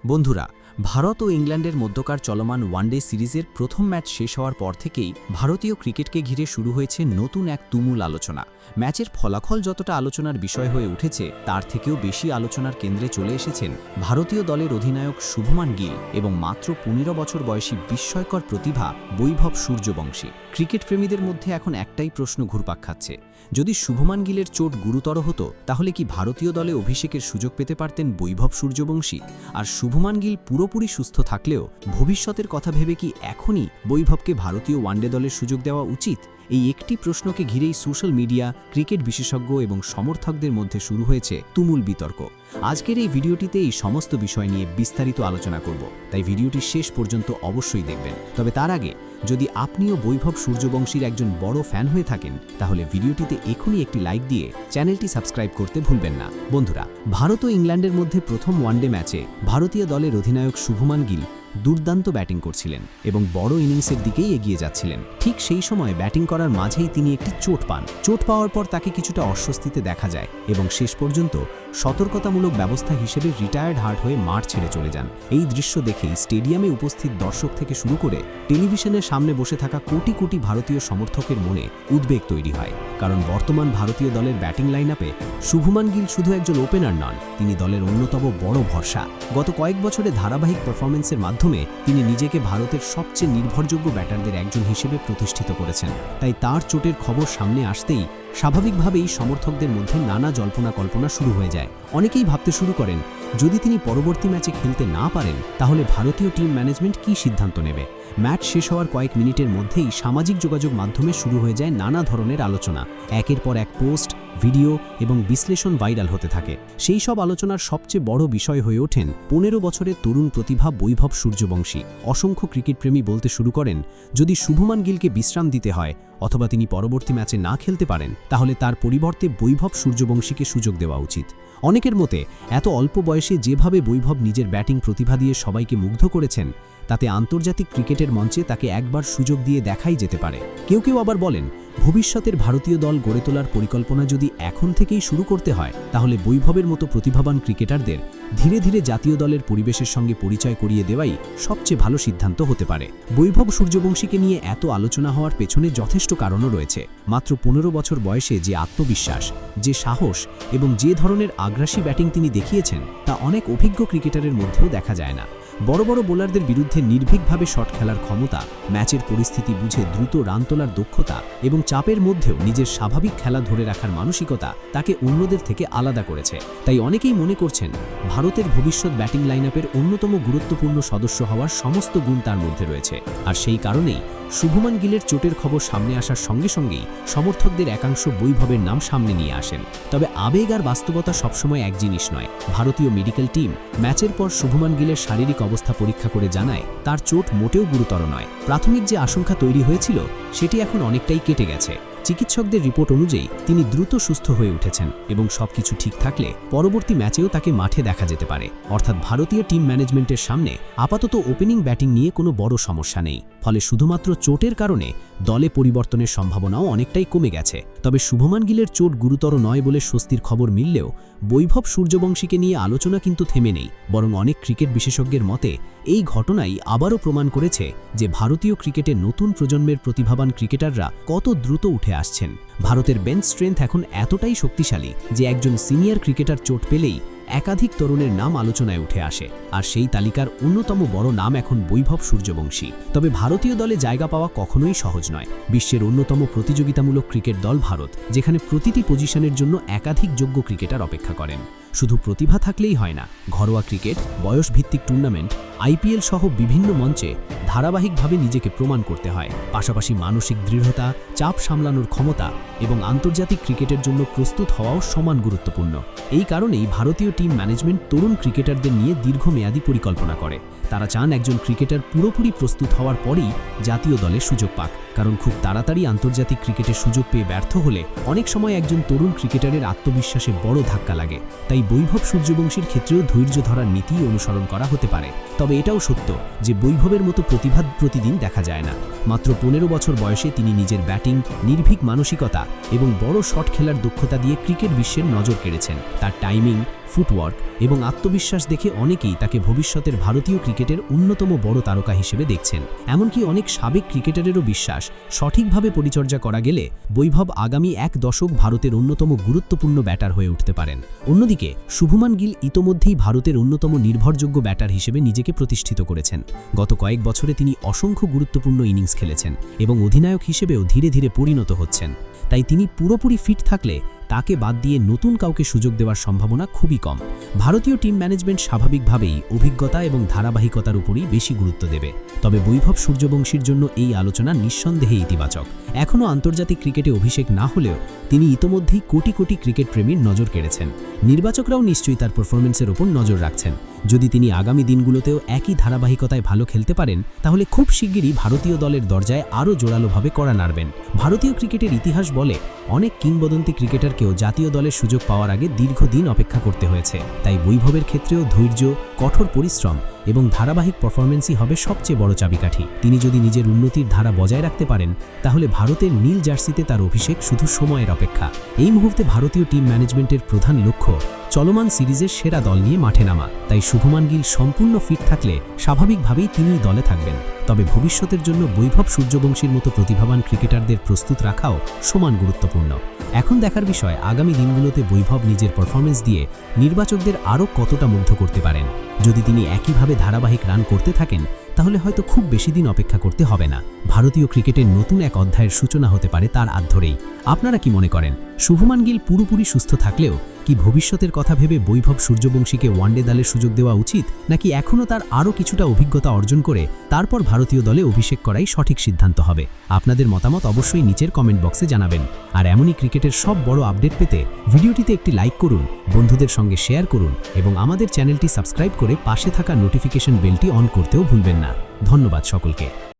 বন্ধুরা, ভারত ও ইংল্যান্ডের মধ্যকার চলমান ওয়ানডে সিরিজের প্রথম ম্যাচ শেষ হওয়ার পর থেকেই ভারতীয় ক্রিকেটকে ঘিরে শুরু হয়েছে নতুন এক তুমুল আলোচনা। ম্যাচের ফলাফল যতটা আলোচনার বিষয় হয়ে উঠেছে, তার থেকেও বেশি আলোচনার কেন্দ্রে চলে এসেছেন ভারতীয় দলের অধিনায়ক শুভমান গিল এবং মাত্র ১৫ বছর বয়সী বিস্ময়কর প্রতিভা বৈভব সূর্যবংশী। ক্রিকেট প্রেমীদের মধ্যে এখন একটাই প্রশ্ন ঘুরপাক খাচ্ছে, যদি শুভমান গিলের চোট গুরুতর হতো তাহলে কি ভারতীয় দলে অভিষেকের সুযোগ পেতে পারতেন বৈভব সূর্যবংশী? আর শুভমান গিল পুরোপুরি সুস্থ থাকলেও ভবিষ্যতের কথা ভেবে কি এখনই বৈভবকে ভারতীয় ওয়ানডে দলের সুযোগ দেওয়া উচিত? এই একটি প্রশ্নকে ঘিরেই সোশ্যাল মিডিয়া, ক্রিকেট বিশেষজ্ঞ এবং সমর্থকদের মধ্যে শুরু হয়েছে তুমুল বিতর্ক। আজকের এই ভিডিওটিতে এই সমস্ত বিষয় নিয়ে বিস্তারিত আলোচনা করব, তাই ভিডিওটি শেষ পর্যন্ত অবশ্যই দেখবেন। তবে তার আগে যদি আপনিও বৈভব সূর্যবংশীর একজন বড় ফ্যান হয়ে থাকেন, তাহলে ভিডিওটিতে এখনই একটি লাইক দিয়ে চ্যানেলটি সাবস্ক্রাইব করতে ভুলবেন না। বন্ধুরা, ভারত ও ইংল্যান্ডের মধ্যে প্রথম ওয়ানডে ম্যাচে ভারতীয় দলের অধিনায়ক শুভমান গিল দুর্দান্ত ব্যাটিং করছিলেন এবং বড় ইনিংসের দিকেই এগিয়ে যাচ্ছিলেন। ঠিক সেই সময় ব্যাটিং করার মাঝেই তিনি একটি চোট পান। চোট পাওয়ার পর তাকে কিছুটা অস্বস্তিতে দেখা যায় এবং শেষ পর্যন্ত সতর্কতামূলক ব্যবস্থা হিসেবে রিটায়ার্ড হার্ট হয়ে মাঠ ছেড়ে চলে যান। এই দৃশ্য দেখেই স্টেডিয়ামে উপস্থিত দর্শক থেকে শুরু করে টেলিভিশনের সামনে বসে থাকা কোটি কোটি ভারতীয় সমর্থকের মনে উদ্বেগ তৈরি হয়। কারণ বর্তমান ভারতীয় দলের ব্যাটিং লাইনআপে শুভমান গিল শুধু একজন ওপেনার নন, তিনি দলের অন্যতম বড় ভরসা। গত কয়েক বছরে ধারাবাহিক পারফরমেন্সের মাধ্যমে তিনি নিজেকে ভারতের সবচেয়ে নির্ভরযোগ্য ব্যাটারদের একজন হিসেবে প্রতিষ্ঠিত করেছেন। তাই তার চোটের খবর সামনে আসতেই স্বাভাবিকভাবেই সমর্থকদের মধ্যে নানা জল্পনা কল্পনা শুরু হয়ে যায়। অনেকেই ভাবতে শুরু করেন, যদি তিনি পরবর্তী ম্যাচে খেলতে না পারেন তাহলে ভারতীয় টিম ম্যানেজমেন্ট কী সিদ্ধান্ত নেবে। ম্যাচ শেষ হওয়ার কয়েক মিনিটের মধ্যেই সামাজিক যোগাযোগ মাধ্যমে শুরু হয়ে যায় নানা ধরনের আলোচনা। একের পর এক পোস্ট, ভিডিও এবং বিশ্লেষণ ভাইরাল হতে থাকে। সেই সব আলোচনার সবচেয়ে বড় বিষয় হয়ে ওঠেন ১৫ বছরের তরুণ প্রতিভা বৈভব সূর্যবংশী। অসংখ্য ক্রিকেটপ্রেমী বলতে শুরু করেন, যদি শুভমান গিলকে বিশ্রাম দিতে হয় অথবা তিনি পরবর্তী ম্যাচে না খেলতে পারেন, তাহলে তার পরিবর্তে বৈভব সূর্যবংশীকে সুযোগ দেওয়া উচিত। অনেকের মতে এত অল্প বয়সে যেভাবে বৈভব নিজের ব্যাটিং প্রতিভা দিয়ে সবাইকে মুগ্ধ করেছেন, তাতে আন্তর্জাতিক ক্রিকেটের মঞ্চে তাকে একবার সুযোগ দিয়ে দেখাই যেতে পারে। কেউ কেউ আবার বলেন, ভবিষ্যতের ভারতীয় দল গড়ে তোলার পরিকল্পনা যদি এখন থেকেই শুরু করতে হয়, তাহলে বৈভবের মতো প্রতিভাবান ক্রিকেটারদের ধীরে ধীরে জাতীয় দলের পরিবেশের সঙ্গে পরিচয় করিয়ে দেওয়াই সবচেয়ে ভালো সিদ্ধান্ত হতে পারে। বৈভব সূর্যবংশীকে নিয়ে এত আলোচনা হওয়ার পেছনে যথেষ্ট কারণও রয়েছে। মাত্র ১৫ বছর বয়সে যে আত্মবিশ্বাস, যে সাহস এবং যে ধরনের আগ্রাসী ব্যাটিং তিনি দেখিয়েছেন, তা অনেক অভিজ্ঞ ক্রিকেটারের মধ্যেও দেখা যায় না। বড় বড় বোলারদের বিরুদ্ধে নির্ভীকভাবে শট খেলার ক্ষমতা, ম্যাচের পরিস্থিতি বুঝে দ্রুত রান তোলার দক্ষতা এবং চাপের মধ্যেও নিজের স্বাভাবিক খেলা ধরে রাখার মানসিকতা তাকে অন্যদের থেকে আলাদা করেছে। তাই অনেকেই মনে করছেন, ভারতের ভবিষ্যৎ ব্যাটিং লাইনআপের অন্যতম গুরুত্বপূর্ণ সদস্য হওয়ার সমস্ত গুণ তার মধ্যে রয়েছে। আর সেই কারণেই শুভমান গিলের চোটের খবর সামনে আসার সঙ্গে সঙ্গেই সমর্থকদের একাংশ বৈভবের নাম সামনে নিয়ে আসেন। তবে আবেগ আর বাস্তবতা সবসময় এক জিনিস নয়। ভারতীয় মেডিকেল টিম ম্যাচের পর শুভমান গিলের শারীরিক অবস্থা পরীক্ষা করে জানায়, তার চোট মোটেও গুরুতর নয়। প্রাথমিক যে আশঙ্কা তৈরি হয়েছিল সেটি এখন অনেকটাই কেটে গেছে। চিকিৎসকদের রিপোর্ট অনুযায়ী তিনি দ্রুত সুস্থ হয়ে উঠেছেন এবং সবকিছু ঠিক থাকলে পরবর্তী ম্যাচেও তাকে মাঠে দেখা যেতে পারে। অর্থাৎ ভারতীয় টিম ম্যানেজমেন্টের সামনে আপাতত ওপেনিং ব্যাটিং নিয়ে কোনো বড় সমস্যা নেই। ফলে শুধুমাত্র চোটের কারণে দলে পরিবর্তনের সম্ভাবনাও অনেকটাই কমে গেছে। তবে শুভমান গিলের চোট গুরুতর নয় বলে স্বস্তির খবর মিললেও বৈভব সূর্যবংশীকে নিয়ে আলোচনা কিন্তু থেমে নেই। বরং অনেক ক্রিকেট বিশেষজ্ঞের মতে এই ঘটনাই আবারও প্রমাণ করেছে যে ভারতীয় ক্রিকেটের নতুন প্রজন্মের প্রতিভাবান ক্রিকেটাররা কত দ্রুত উঠে আসছেন। ভারতের বেঞ্চ স্ট্রেংথ এখন এতটাই শক্তিশালী যে একজন সিনিয়র ক্রিকেটার চোট পেলেই একাধিক তরুণের নাম আলোচনায় উঠে আসে। আর সেই তালিকার অন্যতম বড় নাম এখন বৈভব সূর্যবংশী। তবে ভারতীয় দলে জায়গা পাওয়া কখনোই সহজ নয়। বিশ্বের অন্যতম প্রতিযোগিতামূলক ক্রিকেট দল ভারত, যেখানে প্রতিটি পজিশনের জন্য একাধিক যোগ্য ক্রিকেটার অপেক্ষা করেন। শুধু প্রতিভা থাকলেই হয় না, ঘরোয়া ক্রিকেট, বয়সভিত্তিক টুর্নামেন্ট, আইপিএল সহ বিভিন্ন মঞ্চে ধারাবাহিকভাবে নিজেকে প্রমাণ করতে হয়। পাশাপাশি মানসিক দৃঢ়তা, চাপ সামলানোর ক্ষমতা এবং আন্তর্জাতিক ক্রিকেটের জন্য প্রস্তুত হওয়াও সমান গুরুত্বপূর্ণ। এই কারণেই ভারতীয় টিম ম্যানেজমেন্ট তরুণ ক্রিকেটারদের নিয়ে দীর্ঘমেয়াদী পরিকল্পনা করে। তারা চান একজন ক্রিকেটার পুরোপুরি প্রস্তুত হওয়ার পরেই জাতীয় দলে সুযোগ পাক। কারণ খুব তাড়াতাড়ি আন্তর্জাতিক ক্রিকেটের সুযোগ পেয়ে ব্যর্থ হলে অনেক সময় একজন তরুণ ক্রিকেটারের আত্মবিশ্বাসে বড় ধাক্কা লাগে। তাই বৈভব সূর্যবংশীর ক্ষেত্রেও ধৈর্য ধরার নীতি অনুসরণ করা হতে পারে। তবে এটাও সত্য যে বৈভবের মতো প্রতিভা প্রতিদিন দেখা যায় না। মাত্র ১৫ বছর বয়সে তিনি নিজের ব্যাটিং, নির্ভীক মানসিকতা এবং বড় শট খেলার দক্ষতা দিয়ে ক্রিকেট বিশ্বের নজর কেড়েছেন। তার টাইমিং, ফুটওয়ার্ক এবং আত্মবিশ্বাস দেখে অনেকেই তাকে ভবিষ্যতের ভারতীয় ক্রিকেটের অন্যতম বড় তারকা হিসেবে দেখছেন। এমনকি অনেক সাবেক ক্রিকেটারেরও বিশ্বাস, সঠিকভাবে পরিচর্যা করা গেলে বৈভব আগামী এক দশক ভারতের অন্যতম গুরুত্বপূর্ণ ব্যাটার হয়ে উঠতে পারেন। অন্যদিকে শুভমান গিল ইতোমধ্যেই ভারতের অন্যতম নির্ভরযোগ্য ব্যাটার হিসেবে নিজেকে প্রতিষ্ঠিত করেছেন। গত কয়েক বছরে তিনি অসংখ্য গুরুত্বপূর্ণ ইনিংস খেলেছেন এবং অধিনায়ক হিসেবেও ধীরে ধীরে পরিণত হচ্ছেন। তাই তিনি পুরোপুরি ফিট থাকলে তাকে বাদ দিয়ে নতুন কাউকে সুযোগ দেওয়ার সম্ভাবনা খুবই কম। ভারতীয় টিম ম্যানেজমেন্ট স্বাভাবিকভাবেই অভিজ্ঞতা এবং ধারাবাহিকতার উপরই বেশি গুরুত্ব দেবে। তবে বৈভব সূর্যবংশীর জন্য এই আলোচনা নিঃসন্দেহে ইতিবাচক। এখনও আন্তর্জাতিক ক্রিকেটে অভিষেক না হলেও তিনি ইতোমধ্যেই কোটি কোটি ক্রিকেট প্রেমীর নজর কেড়েছেন। নির্বাচকরাও নিশ্চয়ই তার পারফরমেন্সের ওপর নজর রাখছেন। যদি তিনি আগামী দিনগুলোতেও একই ধারাবাহিকতায় ভালো খেলতে পারেন, তাহলে খুব শিগগিরই ভারতীয় দলের দরজায় আরও জোরালোভাবে কড়া নাড়বেন। ভারতীয় ক্রিকেটের ইতিহাস বলে অনেক কিংবদন্তি ক্রিকেটারকেও জাতীয় দলের সুযোগ পাওয়ার আগে দীর্ঘদিন অপেক্ষা করতে হয়েছে। তাই বৈভবের ক্ষেত্রেও ধৈর্য, কঠোর পরিশ্রম এবং ধারাবাহিক পারফরমেন্সই হবে সবচেয়ে বড় চাবিকাঠি। তিনি যদি নিজের উন্নতির ধারা বজায় রাখতে পারেন, তাহলে ভারতের নীল জার্সিতে তার অভিষেক শুধু সময়ের অপেক্ষা। এই মুহূর্তে ভারতীয় টিম ম্যানেজমেন্টের প্রধান লক্ষ্য চলমান সিরিজের সেরা দল নিয়ে মাঠে নামা। তাই শুভমান গিল সম্পূর্ণ ফিট থাকলে স্বাভাবিকভাবেই তিনিই দলে থাকবেন। তবে ভবিষ্যতের জন্য বৈভব সূর্যবংশীর মতো প্রতিভাবান ক্রিকেটারদের প্রস্তুত রাখাও সমান গুরুত্বপূর্ণ। এখন দেখার বিষয় আগামী দিনগুলোতে বৈভব নিজের পারফরমেন্স দিয়ে নির্বাচকদের আরও কতটা মুগ্ধ করতে পারেন। যদি তিনি একইভাবে ধারাবাহিক রান করতে থাকেন, তাহলে হয়তো খুব বেশি দিন অপেক্ষা করতে হবে না। ভারতীয় ক্রিকেটের নতুন এক অধ্যায়ের সূচনা হতে পারে তার হাত ধরেই। আপনারা কি মনে করেন, শুভমান গিল পুরোপুরি সুস্থ থাকলেও কি ভবিষ্যতের কথা ভেবে বৈভব সূর্যবংশীকে ওয়ানডে দলের সুযোগ দেওয়া উচিত, নাকি এখনও তার আরও কিছুটা অভিজ্ঞতা অর্জন করে তারপর ভারতীয় দলে অভিষেক করাই সঠিক সিদ্ধান্ত হবে? আপনাদের মতামত অবশ্যই নিচের কমেন্ট বক্সে জানাবেন। আর এমনই ক্রিকেটের সব বড় আপডেট পেতে ভিডিওটিতে একটি লাইক করুন, বন্ধুদের সঙ্গে শেয়ার করুন এবং আমাদের চ্যানেলটি সাবস্ক্রাইব করে পাশে থাকা নোটিফিকেশন বেলটি অন করতেও ভুলবেন না। ধন্যবাদ সকলকে।